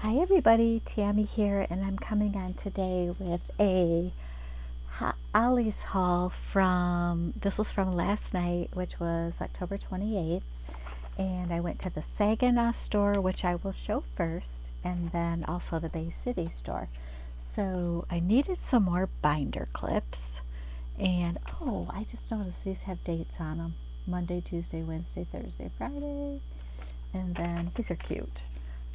Hi everybody, Tammy here, and I'm coming on today with a Ollie's haul this was from last night, which was October 28th, and I went to the Sagena store, which I will show first, and then also the Bay City store. So I needed some more binder clips, and oh, I just noticed these have dates on them. Monday, Tuesday, Wednesday, Thursday, Friday, and then these are cute.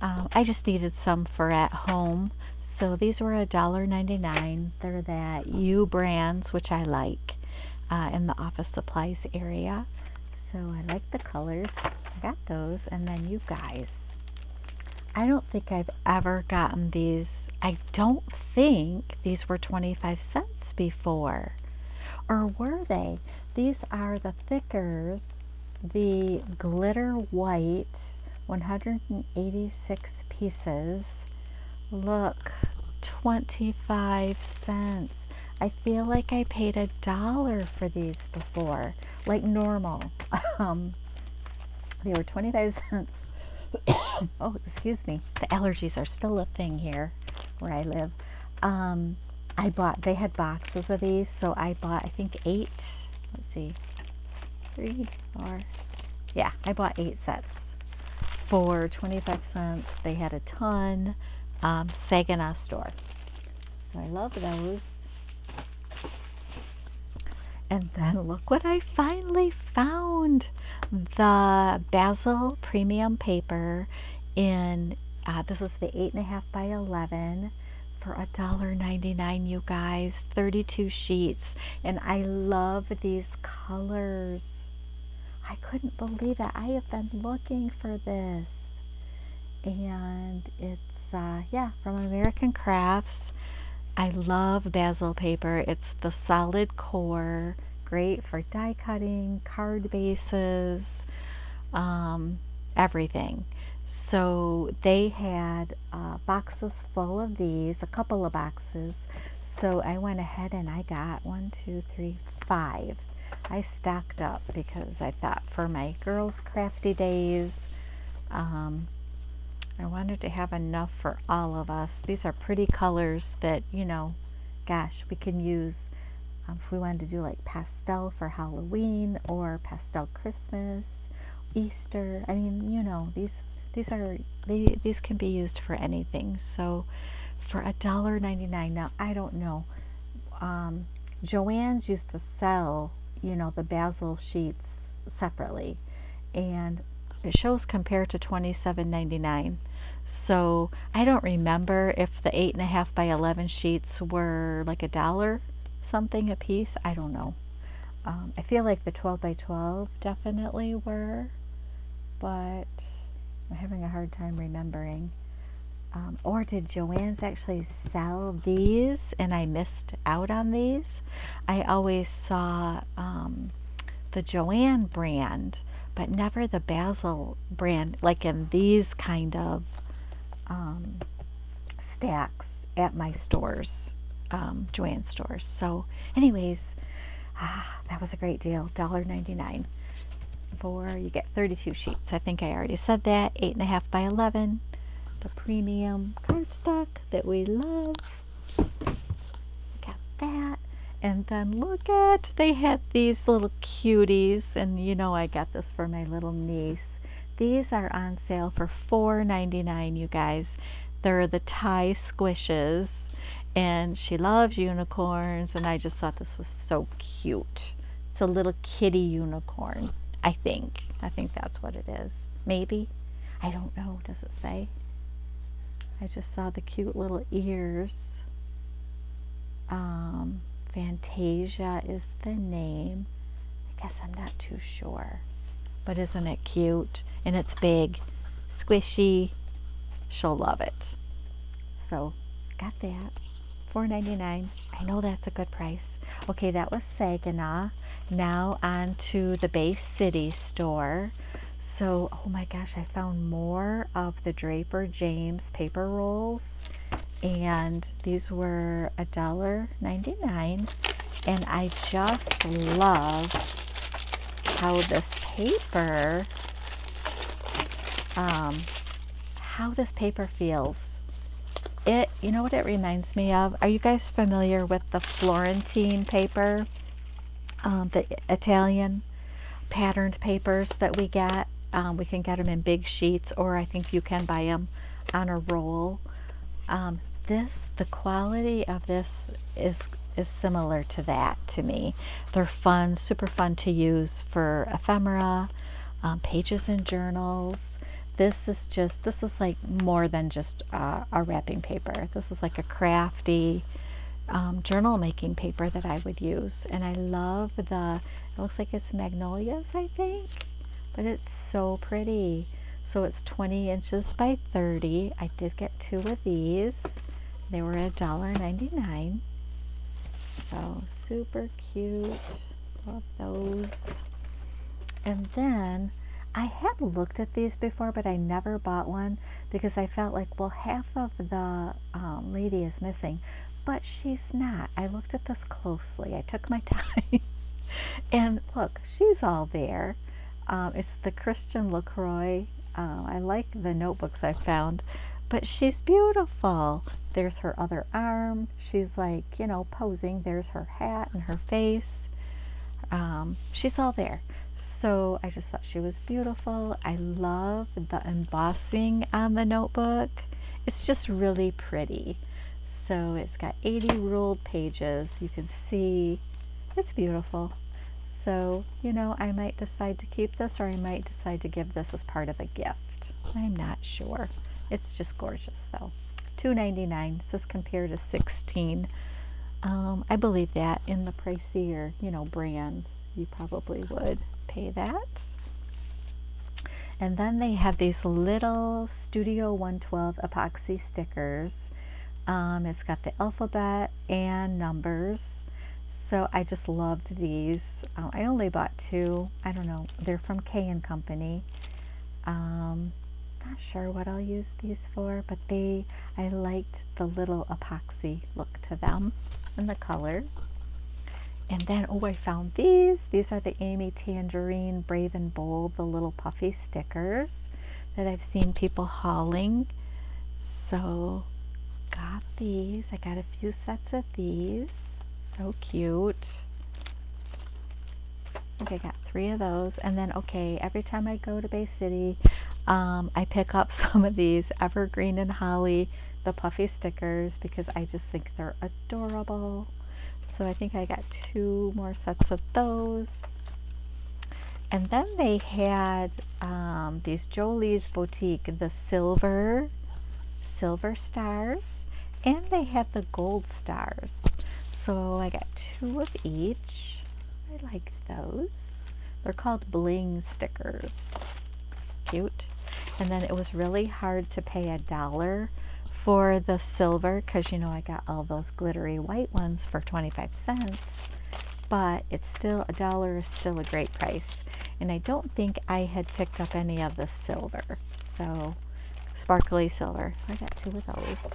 I just needed some for at home. So these were $1.99. They're that U brands, which I like, in the office supplies area. So I like the colors. I got those. And then you guys, I don't think I've ever gotten these. I don't think these were 25 cents before. Or were they? These are the Thickers, the glitter white, 186 pieces. Look, 25 cents. I feel like I paid $1 for these before, like normal. They were 25 cents. Oh, excuse me. The allergies are still a thing here where I live. They had boxes of these, so I bought, I think 8. Let's see, 3, 4. Yeah, I bought 8 sets for 25 cents. They had a ton. Sagena store. So I love those. And then look what I finally found. The Basil Premium Paper in, this is the 8.5 by 11 for $1.99, you guys. 32 sheets. And I love these colors. I couldn't believe it. I have been looking for this. And it's, from American Crafts. I love Basil paper. It's the solid core. Great for die cutting, card bases, everything. So they had boxes full of these, a couple of boxes. So I went ahead and I got 1, 2, 3, 5. I stocked up because I thought for my girls' crafty days, I wanted to have enough for all of us. These are pretty colors that, gosh, we can use if we wanted to do like pastel for Halloween or pastel Christmas, Easter. I mean, these can be used for anything. So for $1.99, now I don't know. Joann's used to sell the basil sheets separately, and it shows compared to $27.99. So I don't remember if the 8.5 by 11 sheets were like $1 something a piece. I don't know. I feel like the 12 by 12 definitely were, but I'm having a hard time remembering. Or did Joann's actually sell these and I missed out on these? I always saw the Joann brand, but never the Basil brand, like in these kind of stacks at my stores, Joann stores. So anyways, that was a great deal, $1.99 you get 32 sheets. I think I already said that. 8.5 by 11. The premium cardstock that we love. Got that. And then they had these little cuties, and I got this for my little niece. These are on sale for $4.99, you guys. They're the Thai squishes, and she loves unicorns, and I just thought this was so cute. It's a little kitty unicorn, I think. I think that's what it is. Maybe. I don't know. Does it say? I just saw the cute little ears. Fantasia is the name. I guess I'm not too sure. But isn't it cute? And it's big, squishy. She'll love it. So, got that. $4.99. I know that's a good price. Okay, that was Sagena. Now on to the Bay City store. So, oh my gosh, I found more of the Draper James paper rolls, and these were $1.99, and I just love how this paper feels. You know what it reminds me of? Are you guys familiar with the Florentine paper? The Italian patterned papers that we get. We can get them in big sheets, or I think you can buy them on a roll. The quality of this is similar to that to me. They're fun, super fun to use for ephemera, pages in journals. This is like more than just a wrapping paper. This is like a crafty journal making paper that I would use. And I love it looks like it's magnolias, I think, but it's so pretty. So it's 20 inches by 30. I did get 2 of these. They were $1.99. So super cute. Love those. And then I had looked at these before, but I never bought one because I felt like, well, half of the lady is missing, but she's not. I looked at this closely. I took my time. And look, she's all there. It's the Christian LaCroix. I like the notebooks I found, but she's beautiful. There's her other arm. She's like, posing. There's her hat and her face. She's all there. So I just thought she was beautiful. I love the embossing on the notebook. It's just really pretty. So it's got 80 ruled pages. You can see it's beautiful. So, I might decide to keep this, or I might decide to give this as part of a gift. I'm not sure. It's just gorgeous though. $2.99 says compared to $16. I believe that in the pricier, brands, you probably would pay that. And then they have these little Studio 112 epoxy stickers. It's got the alphabet and numbers. So I just loved these. I only bought 2. I don't know. They're from K & Company. Not sure what I'll use these for, but I liked the little epoxy look to them and the color. And then, I found these. These are the Amy Tangerine Brave and Bold, the little puffy stickers that I've seen people hauling. So got these. I got a few sets of these. So cute. I got 3 of those. And then, every time I go to Bay City, I pick up some of these Evergreen and Holly, the puffy stickers, because I just think they're adorable. So I think I got 2 more sets of those. And then they had these Jolie's Boutique, the silver stars, and they had the gold stars. So I got 2 of each. I like those. They're called bling stickers. Cute. And then it was really hard to pay $1 for the silver, because I got all those glittery white ones for 25 cents. But it's still $1 is still a great price. And I don't think I had picked up any of the silver. So sparkly silver. I got 2 of those.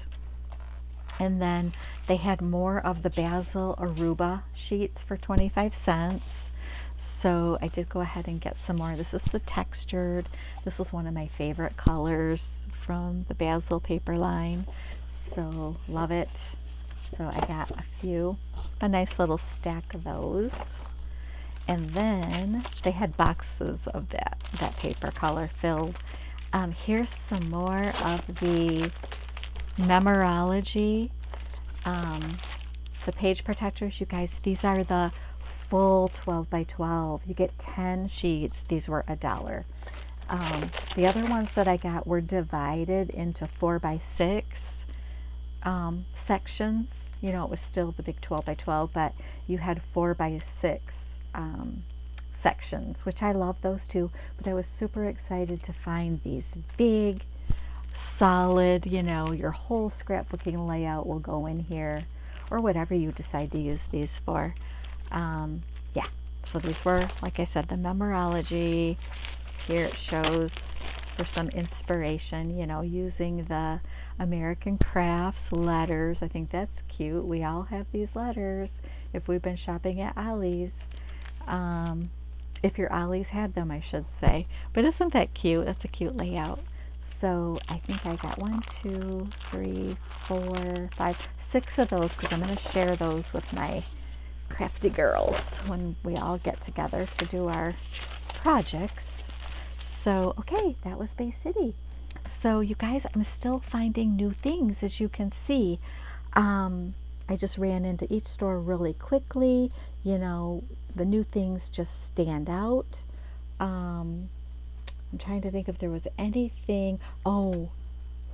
And then they had more of the basil Aruba sheets for 25 cents. So I did go ahead and get some more. This is the textured. This is one of my favorite colors from the basil paper line. So love it. So I got a nice little stack of those. And then they had boxes of that paper color filled. Here's some more of the Memorology, the page protectors. You guys, these are the full 12 by 12. You get 10 sheets. These were $1. The other ones that I got were divided into 4 by 6 sections. It was still the big 12 by 12, but you had 4 by 6 sections, which I love those too. But I was super excited to find these big, solid, your whole scrapbooking layout will go in here, or whatever you decide to use these for. Yeah, so these were, like I said, the Memorology. Here it shows for some inspiration, using the American Crafts letters. I think that's cute. We all have these letters if we've been shopping at Ollie's. If your Ollie's had them, I should say. But isn't that cute? That's a cute layout. So I think I got 1, 2, 3, 4, 5, 6 of those because I'm going to share those with my crafty girls when we all get together to do our projects. So, okay, that was Bay City. So, you guys, I'm still finding new things, as you can see. I just ran into each store really quickly. You know, the new things just stand out. I'm trying to think if there was anything. Oh,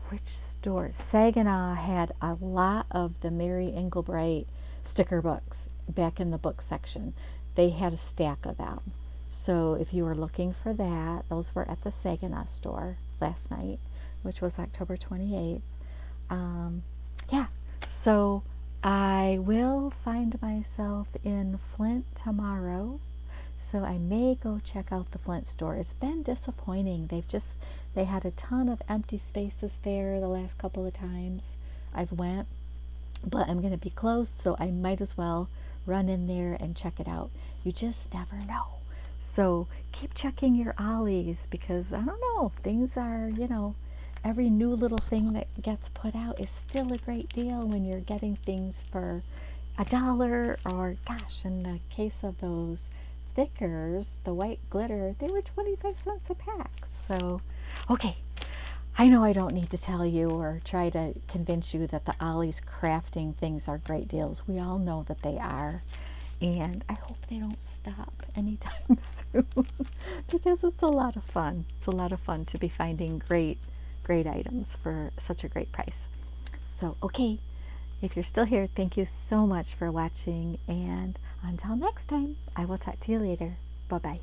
which store? Sagena had a lot of the Mary Englebright sticker books back in the book section. They had a stack of them. So if you were looking for that, those were at the Sagena store last night, which was October 28th. Yeah, so I will find myself in Flint tomorrow. So I may go check out the Flint store. It's been disappointing. They had a ton of empty spaces there the last couple of times I've went, but I'm going to be close, so I might as well run in there and check it out. You just never know. So keep checking your Ollie's because I don't know, things are, you know, every new little thing that gets put out is still a great deal when you're getting things for $1 or, gosh, in the case of those thickers, the white glitter, they were 25 cents a pack. So, okay, I know I don't need to tell you or try to convince you that the Ollie's crafting things are great deals. We all know that they are. And I hope they don't stop anytime soon because it's a lot of fun. It's a lot of fun to be finding great items for such a great price. So, okay, if you're still here, thank you so much for watching. And until next time, I will talk to you later. Bye-bye.